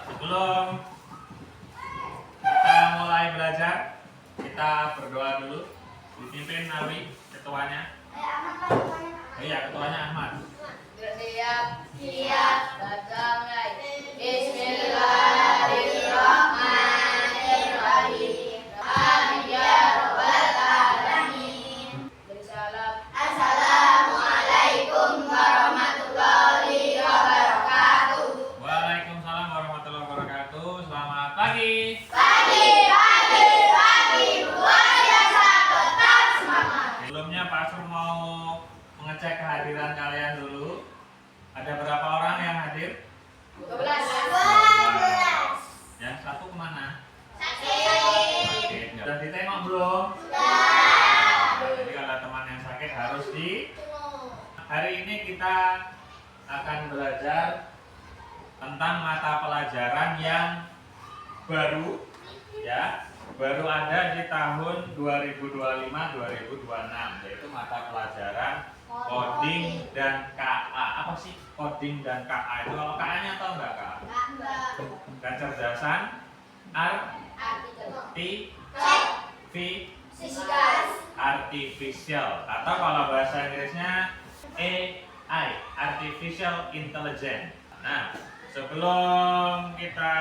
Sebelum kita mulai belajar, kita berdoa dulu. Dipimpin Nawi, ketuanya. Iya, ketuanya Ahmad. Siap. Baca mulai. Bismillahirrahmanirrahim. Amin ya rabbal alamin. Bersalam. Assalamualaikum warahmatullahi wabarakatuh. Waalaikumsalam warahmatullahi wabarakatuh. Selamat pagi. Pagi. Luar biasa, tetap semangat. Sebelumnya Pak Asrul mau mengecek kehadiran kalian dulu. Ada berapa orang yang hadir? 12. Yang satu kemana? Sakit. Oke, sudah ditengok belum? Sudah. Jadi kalau teman yang sakit harus di. Hari ini kita akan belajar tentang mata pelajaran yang baru, ya, baru ada di tahun 2025-2026, yaitu mata pelajaran coding dan KA. Apa sih coding dan KA itu? Kalau KA-nya tahu nggak, Kak? Kecerdasan artificial, atau kalau bahasa Inggrisnya AI, Artificial Intelligence. Nah, sebelum kita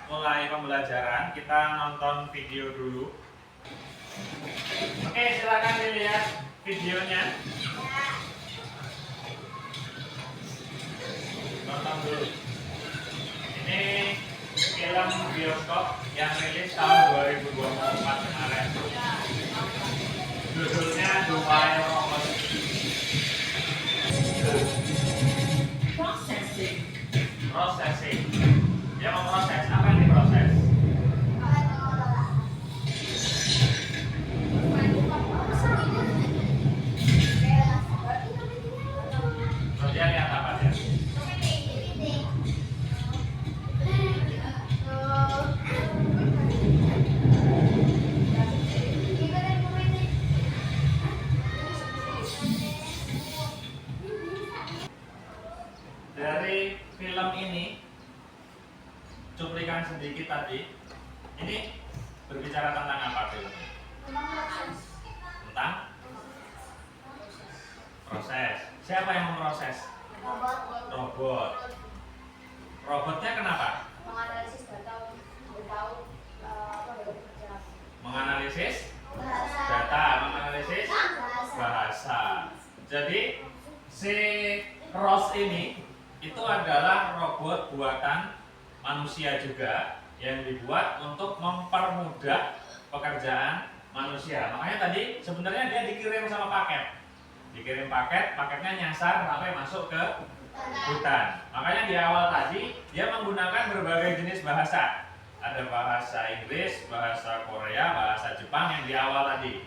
mulai pembelajaran, kita nonton video dulu. Oke, silakan dilihat videonya. Nonton dulu. Ini film bioskop yang rilis tahun 2024 kemarin. Judulnya The Wild Robot. Processing. Dia mau proses apa yang diproses? Terus dia lihat apa dia? Dari film ini, cuplikan sedikit tadi, ini berbicara tentang apa filmnya? Tentang proses. Siapa yang memproses? Robot. Robotnya kenapa? Menganalisis data untuk tahu apa yang bekerja. Menganalisis data, menganalisis bahasa. Jadi si Ross ini itu adalah robot buatan manusia juga yang dibuat untuk mempermudah pekerjaan manusia. Makanya tadi sebenarnya dia dikirim sama paket. Dikirim paket, paketnya nyasar sampai masuk ke hutan. Makanya di awal tadi dia menggunakan berbagai jenis bahasa. Ada bahasa Inggris, bahasa Korea, bahasa Jepang yang di awal tadi.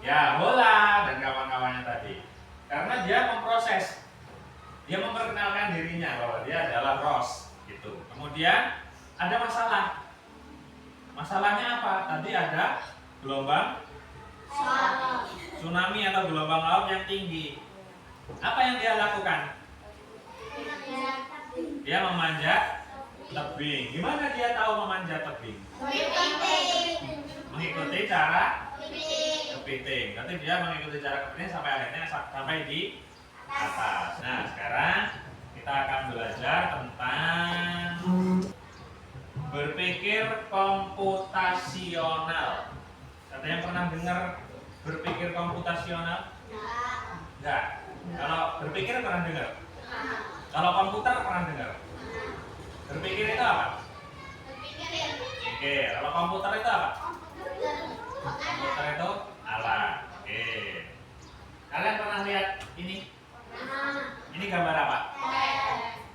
Ya, bola dan kawan-kawannya tadi. Karena dia memproses, dia memperkenalkan dirinya bahwa dia adalah Ross gitu. Kemudian ada masalah. Masalahnya apa? Tadi ada gelombang tsunami atau gelombang laut yang tinggi. Apa yang dia lakukan? Dia memanjat tebing. Gimana dia tahu memanjat tebing? Mengikuti cara kepiting. Berarti dia mengikuti cara kepiting sampai akhirnya sampai di atas. Nah, sekarang kita akan belajar tentang berpikir komputasional. Ada yang pernah dengar berpikir komputasional? Enggak. Kalau berpikir pernah dengar? Kalau komputer pernah dengar? Berpikir itu apa? Oke, kalau komputer itu apa? Komputer itu alat. Oke. Kalian pernah lihat ini? Ini gambar apa?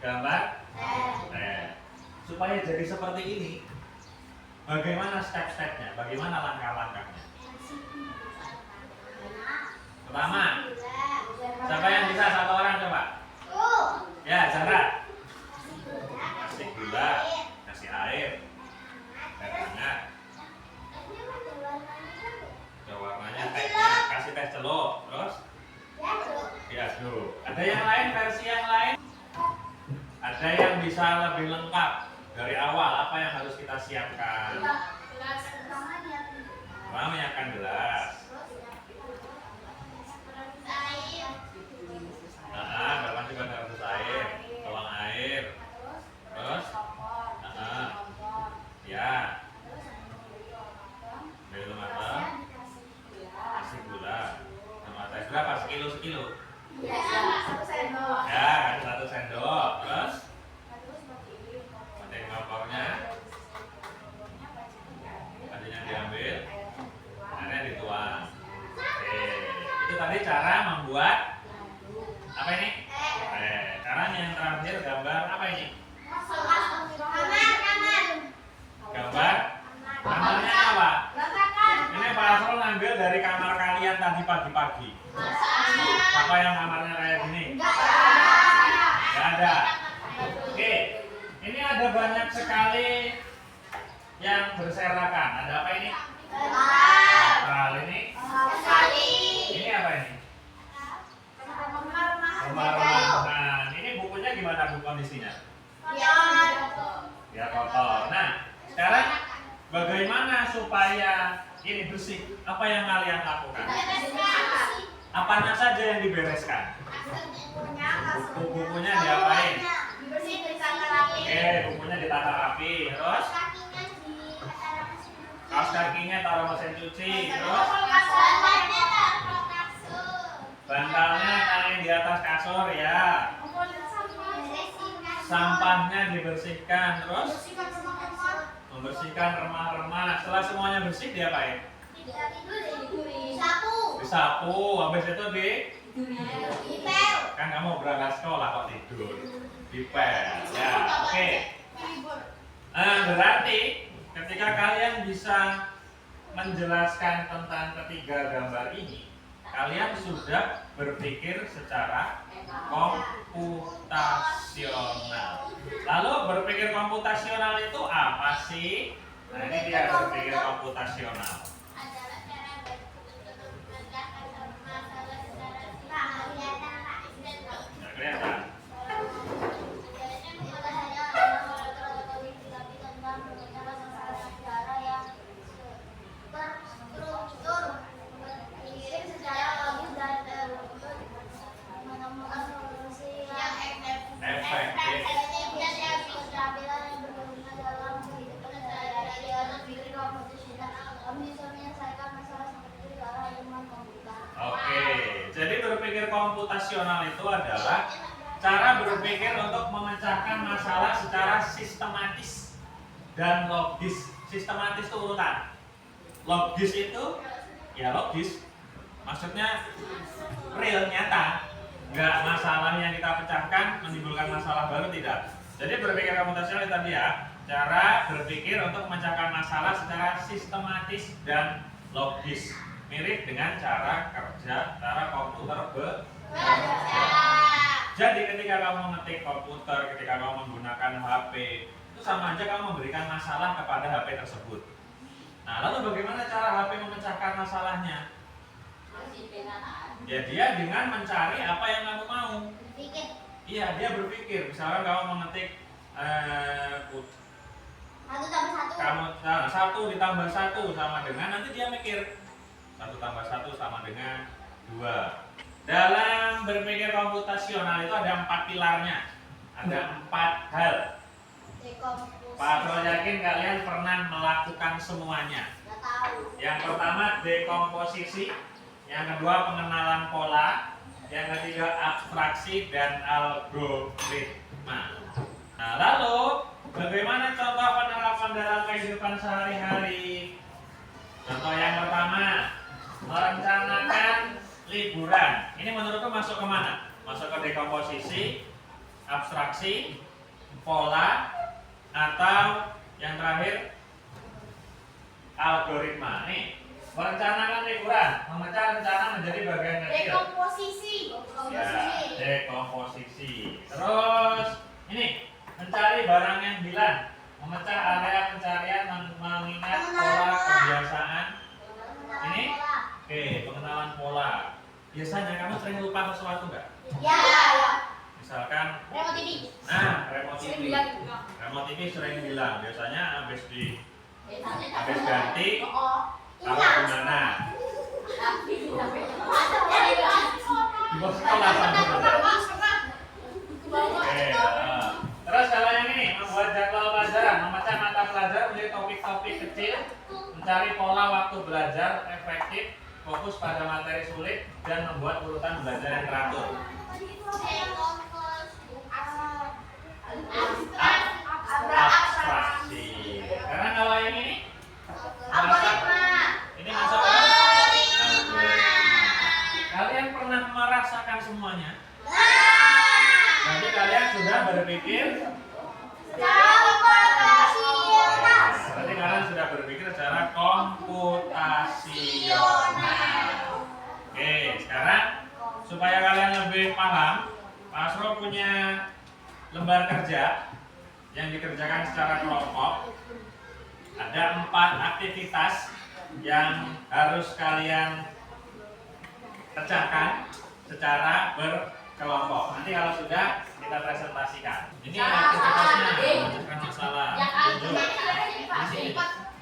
Gambar supaya jadi seperti ini, bagaimana step-stepnya? Bagaimana langkah-langkahnya? Pertama, siapa yang bisa? Satu orang coba. Ya, Zara. Kasih gula, kasih air, air hangat. Warnanya tehnya, kasih teh celup, terus diaduk. Ada yang lain, versi yang lain? Ada yang bisa lebih lengkap. Dari awal apa yang harus kita siapkan? Gelas utamanya. Pertama menyiapkan gelas. Berapa juga 100 air, tuang air. Terus, ya, dari matang, kasih gula. Sama teh berapa? Sekilo? Ya, 1 sendok. Ya, kasih 1 sendok. Terus, penting kompornya, tadinya diambil, airnya dituang. Oke, itu tadi cara membuat apa ini? Sekarang yang terakhir gambar apa ini? Gambar kamarnya apa? Ini Pak Asrul ngambil dari kamar kalian tadi pagi-pagi. Apa yang kamarnya kayak gini? Gak ada. Oke, ini ada banyak sekali yang berserakan. Ada apa ini? Ini apa ini? Rumah-rumahan. Ini bukunya gimana bu kondisinya? Ya kotor. Nah, sekarang bagaimana supaya ini bersih? Apa yang kalian lakukan? Apanya saja yang dibereskan? Bukunya diapain? Oke, bukunya ditata rapi. Terus kaos kakinya taruh mesin cuci. Terus bantalnya taruh di atas kasur ya. Sampahnya dibersihkan. Terus membersihkan remah-remah. Setelah semuanya bersih diapain? Disapu. Habis itu kan kamu berangkat sekolah kok tidur. Dipel. Ya, oke. Berarti ketika kalian bisa menjelaskan tentang ketiga gambar ini, kalian sudah berpikir secara komputasional. Lalu berpikir komputasional itu apa sih? Nah, ini dia berpikir komputasional. Nggak kelihatan? Oke, jadi berpikir komputasional itu adalah cara berpikir untuk memecahkan masalah secara sistematis dan logis. Sistematis itu urutan. Logis itu ya logis. Maksudnya real, nyata. Enggak masalah yang kita pecahkan menimbulkan masalah baru, tidak. Jadi berpikir komputasional itu tadi ya, cara berpikir untuk memecahkan masalah secara sistematis dan logis. Mirip dengan cara komputer bekerja. Jadi ketika kamu mengetik komputer, ketika kamu menggunakan HP, itu sama aja kamu memberikan masalah kepada HP tersebut. Nah, lalu bagaimana cara HP memecahkan masalahnya? Ya dia dengan mencari apa yang kamu mau. Iya, dia berpikir. Misalnya kamu mengetik 1 ditambah 1 sama dengan, nanti dia mikir 1 tambah 1 sama dengan 2. Dalam berpikir komputasional itu ada 4 pilarnya. Ada 4 hal. Pak Asrul yakin kalian pernah melakukan semuanya. Yang pertama dekomposisi, yang kedua pengenalan pola, yang ketiga abstraksi dan algoritma. Nah, lalu bagaimana contoh penerapan dalam kehidupan sehari-hari? Contoh yang pertama, merencanakan liburan. Ini menurutku masuk ke mana? Masuk ke dekomposisi, abstraksi, pola, atau yang terakhir algoritma. Nih, merencanakan liburan, memecah rencana menjadi bagian kecil. Dekomposisi. Ya, dekomposisi. Terus ini mencari barang yang hilang, memecah area pencarian, mengingat pola kebiasaan. Ini, oke, pengenalan pola. Biasanya kamu sering lupa sesuatu nggak? Ya. Misalkan, Remote TV. nah remote Sering TV. bilang. Remote TV sering bilang, biasanya habis Habis ganti, Oh. taruh di mana? Di bawah sekolah sama. Oke, terus kalau yang ini membuat jadwal pelajaran, memecah mata pelajaran menjadi topik-topik kecil, mencari pola waktu belajar efektif, fokus pada materi sulit, dan membuat urutan belajar yang teratur. Abstraksi. Karena kalau yang ini ini masuk ke kalian pernah merasakan semuanya? Berarti kalian sudah berpikir. Berarti kalian sudah berpikir secara komputasional. Oke, sekarang supaya kalian lebih paham, Pak Asro punya lembar kerja yang dikerjakan secara kelompok. Ada 4 aktivitas yang harus kalian kerjakan secara berkelompok. Nanti kalau sudah kita presentasikan. Ini aktivitasnya, memecahkan masalah. Tunjuk.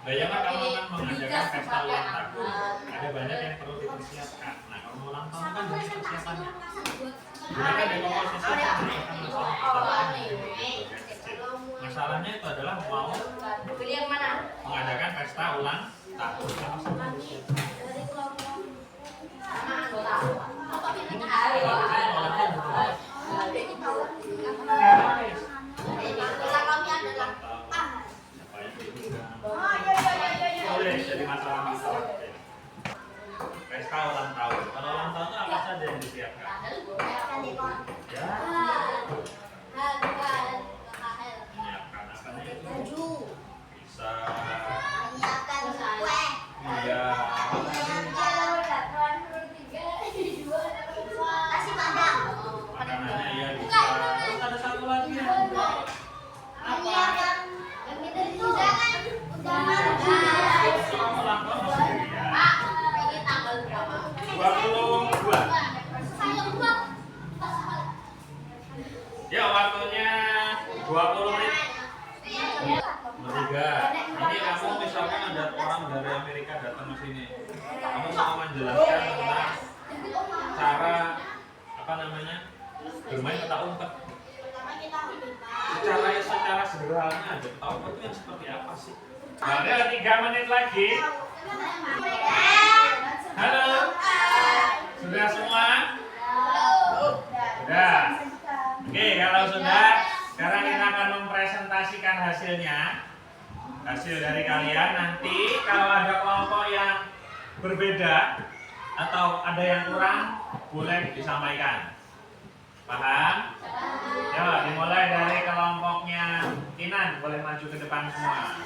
Bayangkan kamu akan mengadakan pesta ulang tahun. Ada banyak yang perlu dipersiapkan. Nah, kalau mau ulang tahun kan banyak persiapannya. Gunakan dekomposisi memecahkan masalah. Masalahnya itu adalah mau mengadakan pesta ulang tahun. Boleh jadi masalah-masalah. Pesta ulang tahun. Kalau ulang tahun itu apa saja yang disiapkan? Ya. Menyiapkan apa itu? Bisa. Iya. Makanannya ya bisa. Terus ada satu lagi ya. Apa? Ulang tahun sendirian. 22. Ya waktunya 20 menit. Bertiga. Ini kamu misalkan ada orang dari Amerika datang ke sini. Kamu mau menjelaskan tentang cara apa namanya bermain petak umpet. Secara sederhana aja. Petak umpet itu yang seperti apa sih? Ada 3 menit lagi. Halo. Sudah semua? Sudah. Oke, kalau sudah, sekarang kita akan mempresentasikan hasilnya. Hasil dari kalian nanti kalau ada kelompok yang berbeda atau ada yang kurang, boleh disampaikan. Paham? Ya, dimulai dari kelompoknya Kinan, boleh maju ke depan semua.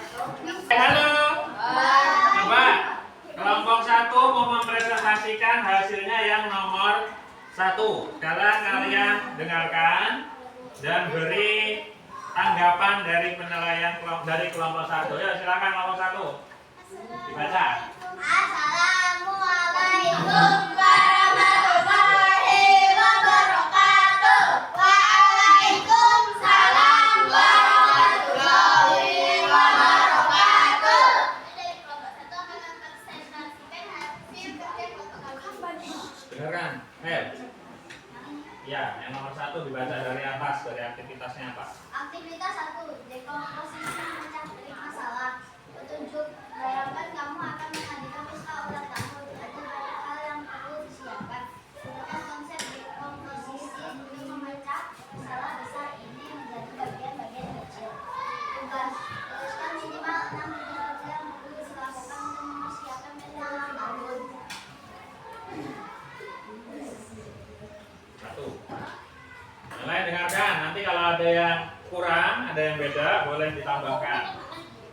Halo. Coba kelompok 1 mau mempresentasikan hasilnya yang nomor 1. Sekarang kalian dengarkan dan beri tanggapan dari penilaian dari kelompok 1. Ya, silakan kelompok 1. Dibaca. Assalamualaikum warahmatullahi wabarakatuh. Waalaikumsalam warahmatullahi wabarakatuh. Dari kelompok 1 akan mempresentasikan hasil kerja fotografi. Dengarkan. Ya, yang nomor 1 dibaca dari atas, dari aktivitasnya apa? Aktivitas 1, dekomposisi memecah belik masalah. Petunjuk, bayangkan kamu akan mengadakan pesta ulang tahun. Ada banyak hal yang perlu disiapkan. Gunakan konsep dekomposisi memecah masalah besar ini menjadi bagian-bagian kecil. Tugas, tuliskan minimal 6 kerja yang perlu dilakukan untuk mempersiapkan pesta ulang tahun. 1. Mulai dengarkan, nanti kalau ada yang kurang, ada yang beda, boleh ditambahkan.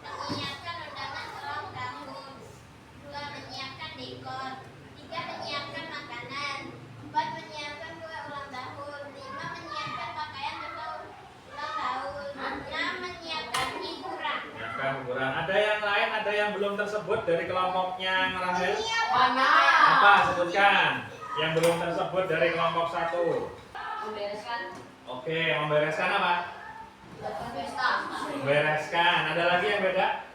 Menyiapkan undangan ulang tahun. 2. Menyiapkan dekor. 3. Menyiapkan makanan. 4. Menyiapkan kue ulang tahun. 5. Menyiapkan pakaian untuk ulang tahun. 6. Menyiapkan hiburan. Menyiapkan hiburan. Ada yang lain, ada yang belum tersebut dari kelompoknya Rahel? Banyak. Apa? Sebutkan. Yang belum tersebut dari kelompok 1. Membereskan. Oke, membereskan apa? Pesta. Membereskan. Ada lagi yang beda?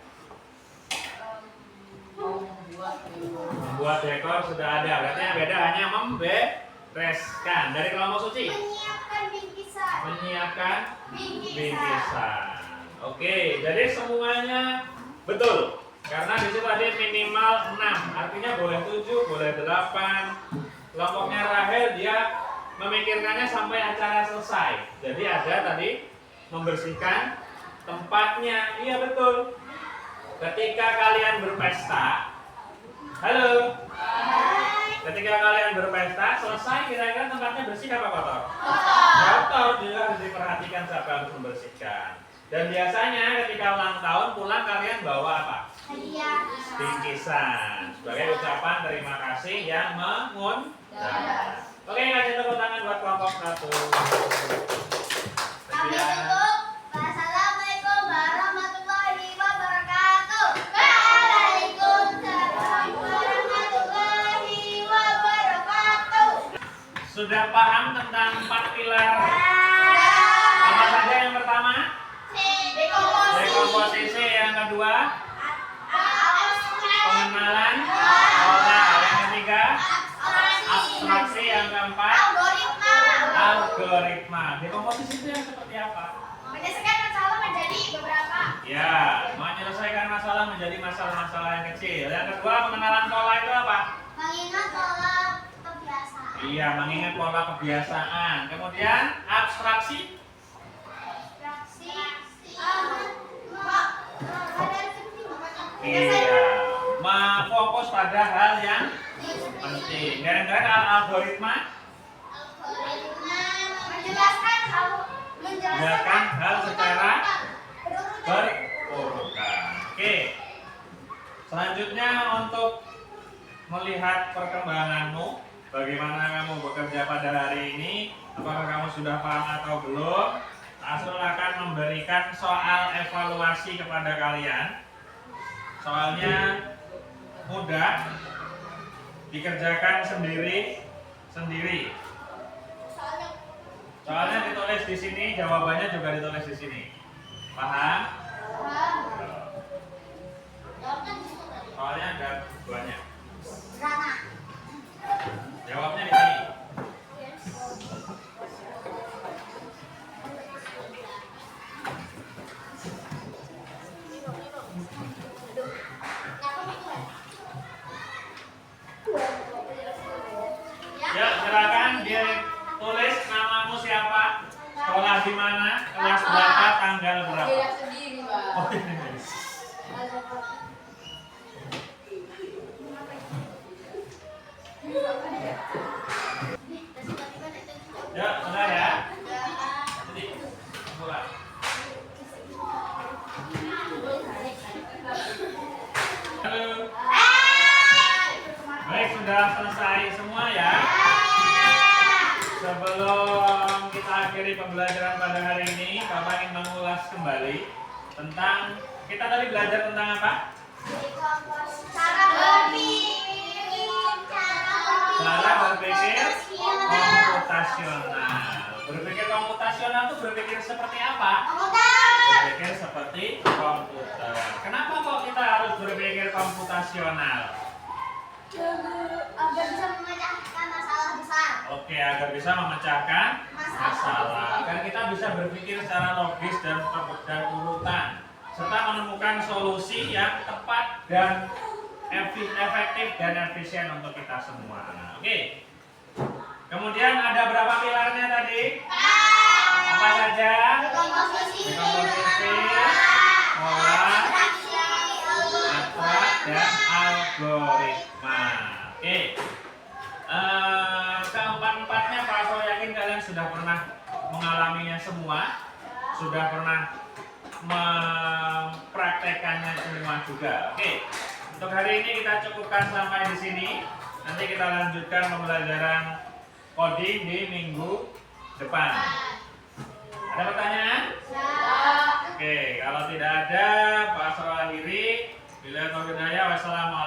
Membuat dekor sudah ada. Berarti yang beda hanya membereskan. Dari kelompok suci. Menyiapkan bingkisan. Menyiapkan Bingkisan. bingkisan. Oke, jadi semuanya betul. Karena di situ ada minimal 6. Artinya boleh 7, boleh 8. Kelompoknya Rahel dia memikirkannya sampai acara selesai. Jadi ada tadi membersihkan tempatnya. Iya betul. Ketika kalian berpesta, halo. Ketika kalian berpesta, selesai kira-kira tempatnya bersih apa kotor? Kotor, juga harus diperhatikan siapa yang harus membersihkan. Dan biasanya ketika ulang tahun pulang kalian bawa apa? Hadiah. Bingkisan sebagai ucapan terima kasih yang mengundang. Oke, kasih tepuk tangan buat kelompok 1. Kami Sekian. tutup. Wassalamualaikum warahmatullahi wabarakatuh. Waalaikumsalam warahmatullahi wabarakatuh. Sudah paham tentang 4 pilar? Apa saja yang pertama? Dekomposisi, yang kedua pengenalan pola, yang ketiga abstraksi, yang keempat algoritma. Dekomposisi itu yang seperti apa? Menyelesaikan masalah menjadi beberapa. Ya, menyelesaikan masalah menjadi masalah-masalah yang kecil. Yang kedua, pengenalan pola itu apa? Mengingat pola kebiasaan. Iya, mengingat pola kebiasaan. Kemudian abstraksi. Iya, fokus pada hal yang penting. Gara-gara algoritma menjelaskan hal secara berurutan. Oke. Selanjutnya untuk melihat perkembanganmu, bagaimana kamu bekerja pada hari ini, apakah kamu sudah paham atau belum? Asrul akan memberikan soal evaluasi kepada kalian. Soalnya mudah, dikerjakan sendiri. Soalnya ditulis di sini, jawabannya juga ditulis di sini. Paham? Soalnya ada banyak. Jawabnya di sini. Ya, silakan ditulis namamu siapa, sekolah di mana, kelas berapa, tanggal berapa. Beda sendiri, Mbak. Oh, ini. Ya, sudah ya. Jadi, mulai. Halo. Baik, sudah selesai semua ya. Sebelum kita akhiri pembelajaran pada hari ini, Bapak ingin mengulas kembali tentang kita tadi belajar tentang apa? Cara berpikir komputasional. Berpikir komputasional itu berpikir seperti apa? Berpikir seperti komputer. Kenapa kok kita harus berpikir komputasional? Agar bisa memecahkan masalah besar. Oke, agar bisa memecahkan masalah. Agar kita bisa berpikir secara logis dan urutan, serta menemukan solusi yang tepat dan efektif dan efisien untuk kita semua. Oke. Kemudian ada berapa pilarnya tadi? Apa saja? Dekomposisi, pola, abstrak, dan algoritma. Oke. Keempat-empatnya Pak Asro yakin kalian sudah pernah mengalaminya semua, sudah pernah mempraktekannya semua juga. Oke. Untuk hari ini kita cukupkan sampai di sini. Nanti kita lanjutkan pembelajaran coding di minggu depan. Ada pertanyaan? Oke, kalau tidak ada, Pak Asro akhiri. Bila wassalamualaikum.